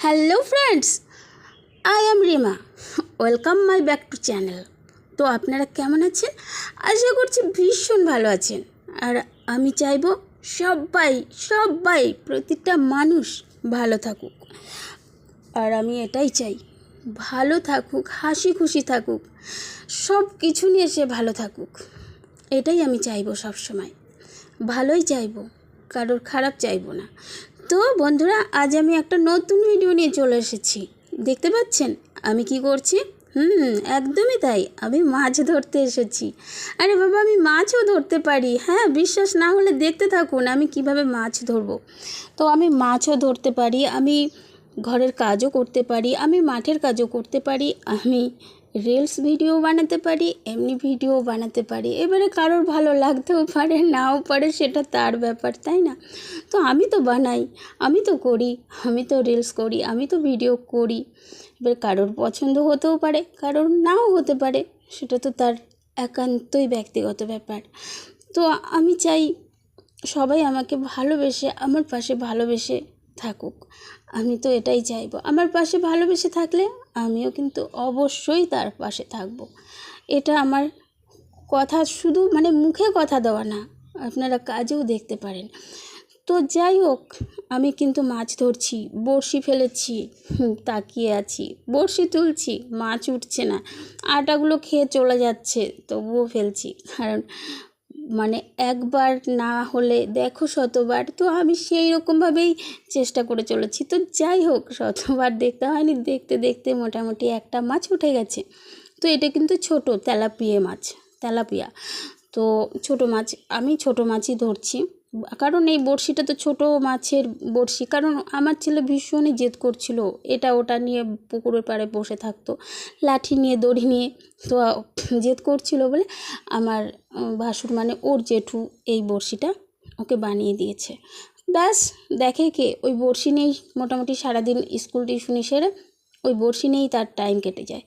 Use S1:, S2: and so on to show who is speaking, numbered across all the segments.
S1: Hello friends, I am Rima. Welcome my back to channel. তো আপনারা কেমন আছেন? আশা করছি ভীষণ ভালো আছেন। আর আমি চাইবো সবাই সবাই প্রতিটা মানুষ ভালো থাকুক। আর আমি এটাই চাই, ভালো থাকুক, হাসি খুশি থাকুক, সব কিছু নিয়ে সে ভালো থাকুক। এটাই আমি চাইবো সব সময়, ভালোই চাইবো, কারোর খারাপ চাইবো না। তো বন্ধুরা, আজ আমি একটা নতুন ভিডিও নিয়ে চলে এসেছি। দেখতে পাচ্ছেন আমি কি করছি? একদমই তাই, আমি মাছ ধরতে এসেছি। আরে বাবা, আমি মাছও ধরতে পারি। হ্যাঁ, বিশ্বাস না হলে দেখতে থাকুন আমি কিভাবে মাছ ধরবো। তো আমি মাছও ধরতে পারি, আমি ঘরের কাজও করতে পারি, আমি মাঠের কাজও করতে পারি, আমি রিলস ভিডিও বানাতে পারি, এমনি ভিডিও বানাতে পারি। এবারে কারোর ভালো লাগতেও পারে, নাও পারে, সেটা তার ব্যাপার, তাই না? তো আমি তো বানাই, আমি তো করি, আমি তো রিলস করি, আমি তো ভিডিও করি। এবার কারোর পছন্দ হতেও পারে, কারোর নাও হতে পারে, সেটা তো তার একান্তই ব্যক্তিগত ব্যাপার। তো আমি চাই সবাই আমাকে ভালোবেসে, আমার পাশে ভালোবেসে থাকুক। আমি তো এটাই চাইবো। আমার পাশে ভালোবেসে থাকলে আমিও কিন্তু অবশ্যই তার পাশে থাকবো। এটা আমার কথা, শুধু মুখে কথা দেওয়া না, আপনারা কাজেও দেখতে পারেন। তো যাই হোক, আমি কিন্তু মাছ ধরছি, বড়শি ফেলেছি, তাকিয়ে আছি, বড়শি তুলছি, মাছ উঠছে না, আটাগুলো খেয়ে চলে যাচ্ছে, তবুও ফেলছি। কারণ একবার না হলে দেখো শতবার। তো আমি সেই রকমভাবেই চেষ্টা করে চলেছি। তো যাই হোক, শতবার দেখতে হয়নি, দেখতে দেখতে মোটামুটি একটা মাছ উঠে গেছে। তো এটা কিন্তু ছোট তেলাপিয়া মাছ, তেলাপিয়া। তো ছোট মাছ, আমি ছোট মাছই ধরছি, কারণ এই বড়শিটা তো ছোট মাছের বড়শি। কারণ আমার ছেলে ভীষণই জেদ করছিল, এটা ওটা নিয়ে পুকুরের পাড়ে বসে থাকতো, লাঠি নিয়ে, দড়ি নিয়ে। তো জেদ করছিল বলে আমার ভাসুর ওর জেঠু এই বড়শিটা ওকে বানিয়ে দিয়েছে। ব্যাস, দেখে কে ওই বড়শি নেই, মোটামুটি সারাদিন স্কুল টিউশনি সেরে ওই বড়শি নেই তার টাইম কেটে যায়।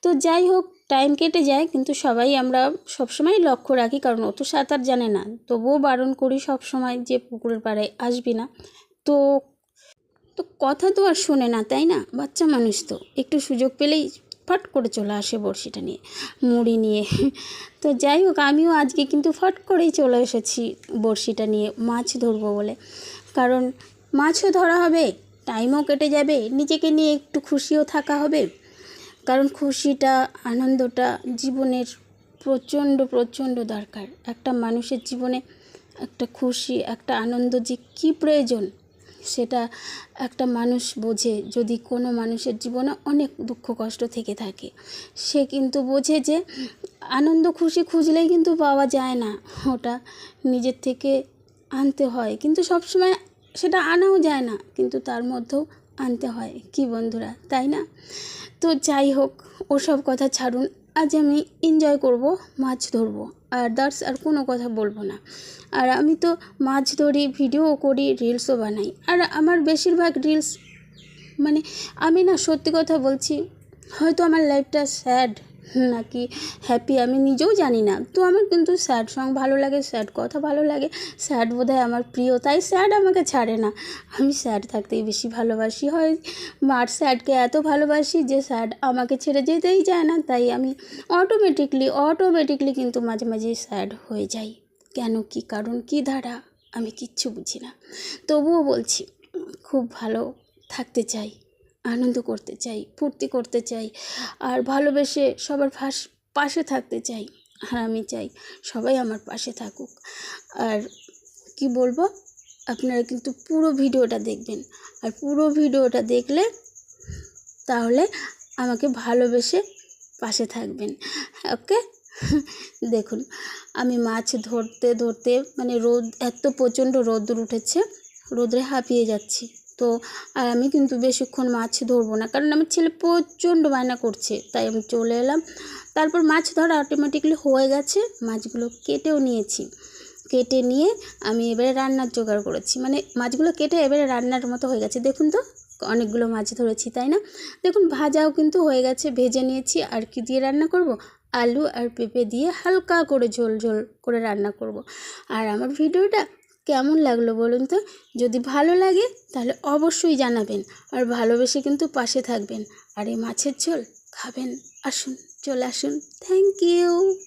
S1: তো যাই হোক, টাইম কেটে যায়, কিন্তু সবাই আমরা সবসময় লক্ষ্য রাখি, কারণ ও তো সাঁতার জানে না, তবুও বারণ করি সব সময় যে পুকুরের পাড়ে আসবি না। তো তো কথা তো আর শোনে না, তাই না? বাচ্চা মানুষ তো একটু সুযোগ পেলেই ফট করে চলে আসে বড়শিটা নিয়ে, মুড়ি নিয়ে। তো যাই হোক, আমিও আজকে কিন্তু ফট করেই চলে এসেছি বড়শিটা নিয়ে মাছ ধরবো বলে। কারণ মাছও ধরা হবে, টাইমও কেটে যাবে, নিজেকে নিয়ে একটু খুশিও থাকা হবে। কারণ খুশিটা, আনন্দটা জীবনের প্রচণ্ড প্রচণ্ড দরকার। একটা মানুষের জীবনে একটা খুশি, একটা আনন্দ যে কী প্রয়োজন, সেটা একটা মানুষ বোঝে। যদি কোনো মানুষের জীবনে অনেক দুঃখ কষ্ট থেকে থাকে, সে কিন্তু বোঝে যে আনন্দ খুশি খুঁজলেই কিন্তু পাওয়া যায় না, ওটা নিজের থেকে আনতে হয়। কিন্তু সবসময় সেটা আনাও যায় না, কিন্তু তার মধ্যেও আনতে হয়। কি বন্ধুরা, তাই না? তো যাই হোক, ওসব কথা ছাড়ুন, আজ আমি এনজয় করব, মাছ ধরবো, আদার্স আর কোনো কথা বলবো না। আর আমি তো মাছ ধরি, ভিডিও করি, রিলসও বানাই। আর আমার বেশিরভাগ রিলস আমি না, সত্যি কথা বলছি, হয়তো আমার লাইফটা স্যাড নাকি হ্যাপি আমি নিজেও জানি না। তো আমার কিন্তু স্যাড সং ভালো লাগে, স্যাড কথা ভালো লাগে, স্যাড বোধহয় আমার প্রিয়, তাই স্যাড আমাকে ছাড়ে না। আমি স্যাড থাকতেই বেশি ভালোবাসি, হয় মার স্যাডকে এত ভালোবাসি যে স্যাড আমাকে ছেড়ে যেতেই চায় না। তাই আমি অটোমেটিকলি কিন্তু মাঝে মাঝে স্যাড হয়ে যাই। কেন, কি কারণ, কি ধারা, আমি কিচ্ছু বুঝি না। তবুও বলছি, খুব ভালো থাকতে চাই, আনন্দ করতে চাই, ফুর্তি করতে চাই, আর ভালোবেসে সবার পাশে থাকতে চাই। আর আমি চাই সবাই আমার পাশে থাকুক। আর কি বলবো, আপনারা কিন্তু পুরো ভিডিওটা দেখবেন, আর পুরো ভিডিওটা দেখলে তাহলে আমাকে ভালোবেসে পাশে থাকবেন, ওকে? দেখুন, আমি মাছ ধরতে ধরতে রোদ, এত প্রচণ্ড রোদ্দুর উঠেছে, রোদে হাঁপিয়ে যাচ্ছি। তো আর আমি কিন্তু বেশিক্ষণ মাছ ধরবো না, কারণ আমার ছেলে প্রচণ্ড বায়না করছে, তাই আমি চলে এলাম। তারপর মাছ ধরা অটোমেটিকলি হয়ে গেছে, মাছগুলো কেটেও নিয়েছি। কেটে নিয়ে আমি এবারে রান্নার জোগাড় করেছি, মাছগুলো কেটে এবারে রান্নার মতো হয়ে গেছে। দেখুন তো, অনেকগুলো মাছ ধরেছি, তাই না? দেখুন, ভাজাও কিন্তু হয়ে গেছে, ভেজে নিয়েছি। আর কি দিয়ে রান্না করব? আলু আর পেঁপে দিয়ে হালকা করে ঝোল ঝোল করে রান্না করব। আর আমার ভিডিওটা কেমন লাগলো বলুন তো? যদি ভালো লাগে তাহলে অবশ্যই জানাবেন, আর ভালোবেসে কিন্তু পাশে থাকবেন। আর এই মাছের ঝোল খাবেন, আসুন, চলে আসুন। Thank you.